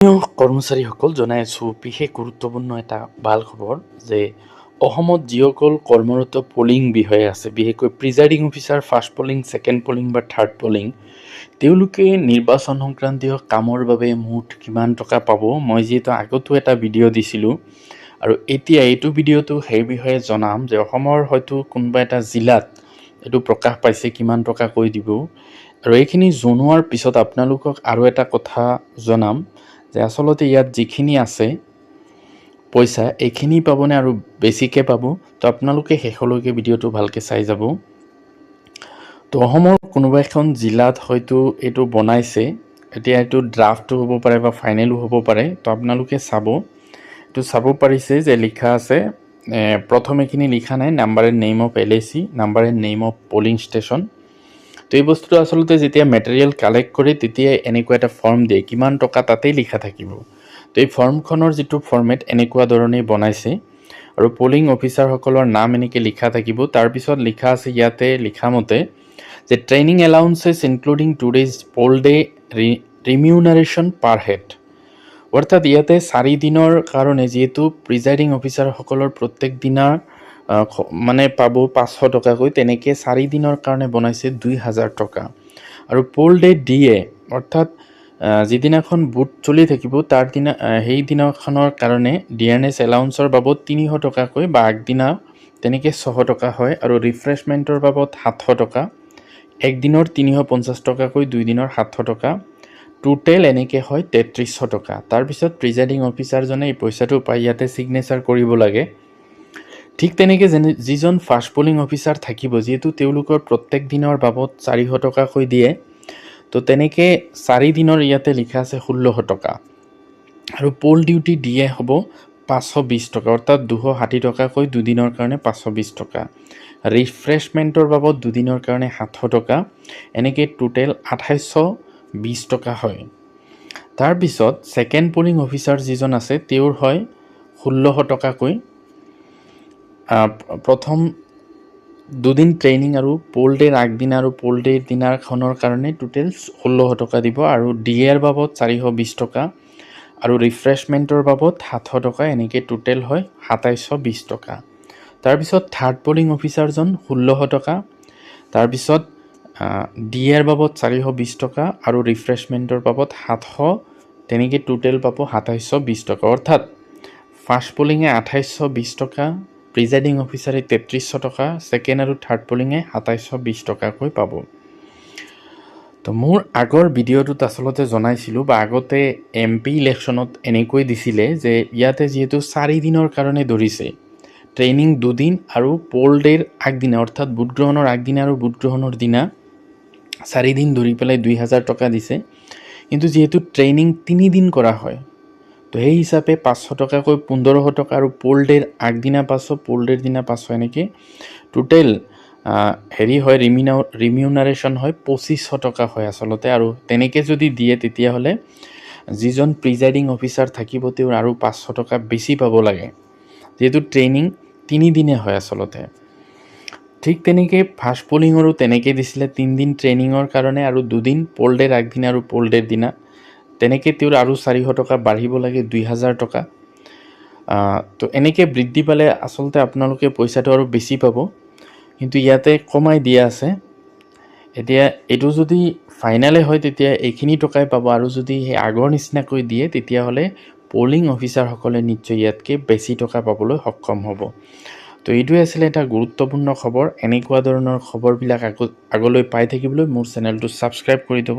কৰ্মচাৰীসকল জনাই আছোঁ বিশেষ গুৰুত্বপূৰ্ণ এটা ভাল খবৰ যে অসমত যিসকল কৰ্মৰত পলিং বিষয়া আছে, বিশেষকৈ presiding officer, first polling, second polling বা থাৰ্ড পলিং, তেওঁলোকে নিৰ্বাচন সংক্ৰান্তীয় কামৰ বাবে মুঠ কিমান টকা পাব। মই যিহেতু আগতো এটা ভিডিঅ' দিছিলোঁ আৰু এতিয়া এইটো ভিডিঅ'টো সেই বিষয়ে জনাম যে অসমৰ হয়তো কোনোবা এটা জিলাত এইটো প্ৰকাশ পাইছে কিমান টকা কৈ দিব। আৰু এইখিনি জনোৱাৰ পিছত আপোনালোকক আৰু এটা কথা জনাম যে আচলতে ইয়াত যিখিনি আছে পইচা এইখিনি পাবনে আৰু বেছিকৈ পাব। তো আপোনালোকে শেষলৈকে ভিডিঅ'টো ভালকৈ চাই যাব। তো অসমৰ কোনোবা এখন জিলাত হয়তো এইটো বনাইছে, এতিয়া এইটো ড্ৰাফটো হ'ব পাৰে বা ফাইনেলো হ'ব পাৰে। তো আপোনালোকে এইটো চাব পাৰিছে যে লিখা আছে, প্ৰথম এইখিনি লিখা নাই number and name of LAC, number and name of polling station. তো এই বস্তুটো আচলতে যেতিয়া মেটেৰিয়েল কালেক্ট কৰে তেতিয়া এনেকুৱা এটা ফৰ্ম দিয়ে, কিমান টকা তাতেই লিখা থাকিব। তো এই ফৰ্মখনৰ যিটো ফৰ্মেট এনেকুৱা ধৰণেই বনাইছে আৰু পলিং অফিচাৰসকলৰ নাম এনেকৈ লিখা থাকিব। তাৰপিছত লিখা আছে ইয়াতে লিখা মতে যে training allowances including two days poll day remuneration per head. অৰ্থাৎ ইয়াতে 4 দিনৰ কাৰণে যিহেতু প্ৰিজাইডিং অফিচাৰসকলৰ প্ৰত্যেক দিনাৰ মানে পাব 500 টকাকৈ, তেনেকৈ 4 দিনৰ কাৰণে বনাইছে 2000 টকা। আৰু পোল ডে DA অৰ্থাৎ যিদিনাখন বুথ চলি থাকিব তাৰ দিনা সেই দিনাখনৰ কাৰণে ডিয়াৰনেছ এলাউন্সৰ বাবদ 300 টকাকৈ বা আগদিনা তেনেকৈ 600 টকা হয়। আৰু ৰিফ্ৰেছমেণ্টৰ বাবদ 700 টকা, একদিনৰ 350 টকাকৈ, 2 দিনৰ 700 টকা, টোটেল এনেকৈ হয় 3300 টকা। তাৰপিছত প্ৰিজাইডিং অফিচাৰজনে এই পইচাটো পাই ইয়াতে ছিগনেচাৰ কৰিব লাগে। ঠিক তেনেকৈ যিজন ফাৰ্ষ্ট পলিং অফিচাৰ থাকিব, যিহেতু তেওঁলোকৰ প্ৰত্যেক দিনৰ বাবদ 400 টকাকৈ দিয়ে, তো তেনেকৈ 4 দিনৰ ইয়াতে লিখা আছে 1600 টকা। আৰু পোল ডিউটি DA হ'ব 520 টকা, অৰ্থাৎ 260 টকাকৈ, 2 দিনৰ কাৰণে 520 টকা। ৰিফ্ৰেছমেণ্টৰ বাবদ 2 দিনৰ কাৰণে 700 টকা, এনেকৈ টোটেল 2820 টকা হয়। তাৰপিছত ছেকেণ্ড পলিং অফিচাৰ যিজন আছে তেওঁৰ হয় 1600 টকাকৈ। প্ৰথম 2 দিন ট্ৰেইনিং আৰু পোল ডেৰ আগদিনা আৰু পোল ডেৰ দিনাখনৰ কাৰণে টোটেল 1600 টকা দিব। আৰু DAৰ বাবদ 420 টকা আৰু ৰিফ্ৰেছমেণ্টৰ বাবদ 700 টকা, এনেকৈ টোটেল হয় 2720 টকা। তাৰপিছত থাৰ্ড পলিং অফিচাৰজন 1600 টকা, তাৰপিছত DAৰ বাবদ 420 টকা আৰু ৰিফ্ৰেছমেণ্টৰ বাবদ 700, তেনেকৈ টোটেল পাব 2720 টকা। অৰ্থাৎ ফাৰ্ষ্ট পলিঙে 2820 টকা, প্ৰিজাইডিং অফিচাৰে 3300 টকা, ছেকেণ্ড আৰু থাৰ্ড পলিঙে 2720 টকাকৈ পাব। তো মোৰ আগৰ ভিডিঅ'টোত আচলতে জনাইছিলোঁ বা আগতে MP ইলেকশ্যনত এনেকৈ দিছিলে যে ইয়াতে যিহেতু 4 দিনৰ কাৰণে ধৰিছে, ট্ৰেইনিং 2 দিন আৰু পোল ডেৰ আগদিনা অৰ্থাৎ ভোট গ্ৰহণৰ আগদিনা আৰু ভোট গ্ৰহণৰ দিনা 4 দিন ধৰি পেলাই 2000 টকা দিছে। কিন্তু যিহেতু ট্ৰেইনিং 3 দিন কৰা হয়, তো সেই হিচাপে 500 টকাকৈ 1500 টকা আৰু পোল ডেৰ আগদিনা 500, পোল ডেৰ দিনা 500, এনেকৈ টোটেল হয় ৰিমিউনাৰেশ্যন হয় 2500 টকা হয় আচলতে। আৰু তেনেকৈ যদি দিয়ে তেতিয়াহ'লে যিজন প্ৰিজাইডিং অফিচাৰ থাকিব তেওঁৰ আৰু 500 টকা বেছি পাব লাগে, যিহেতু ট্ৰেইনিং 3 দিনে হয় আচলতে। ঠিক তেনেকৈ ফাৰ্ষ্ট পলিঙৰো তেনেকৈ দিছিলে, 3 দিন ট্ৰেইনিঙৰ কাৰণে আৰু 2 দিন পোল ডেৰ আগদিনা আৰু পোল ডেৰ দিনা, তেনেকৈ তেওঁৰ আৰু 400 টকা বাঢ়িব লাগে 2000 টকা। তো এনেকৈ বৃদ্ধি পালে আচলতে আপোনালোকে পইচাটো আৰু বেছি পাব, কিন্তু ইয়াতে কমাই দিয়া আছে। এতিয়া এইটো যদি ফাইনেলে হয় তেতিয়া এইখিনি টকাই পাব, আৰু যদি সেই আগৰ নিচিনাকৈ দিয়ে তেতিয়াহ'লে পলিং অফিচাৰসকলে নিশ্চয় ইয়াতকৈ বেছি টকা পাবলৈ সক্ষম হ'ব। তো এইটোৱে আছিলে এটা গুৰুত্বপূৰ্ণ খবৰ। এনেকুৱা ধৰণৰ খবৰবিলাক আগলৈ পাই থাকিবলৈ মোৰ চেনেলটো ছাবস্ক্ৰাইব কৰি থ'ব।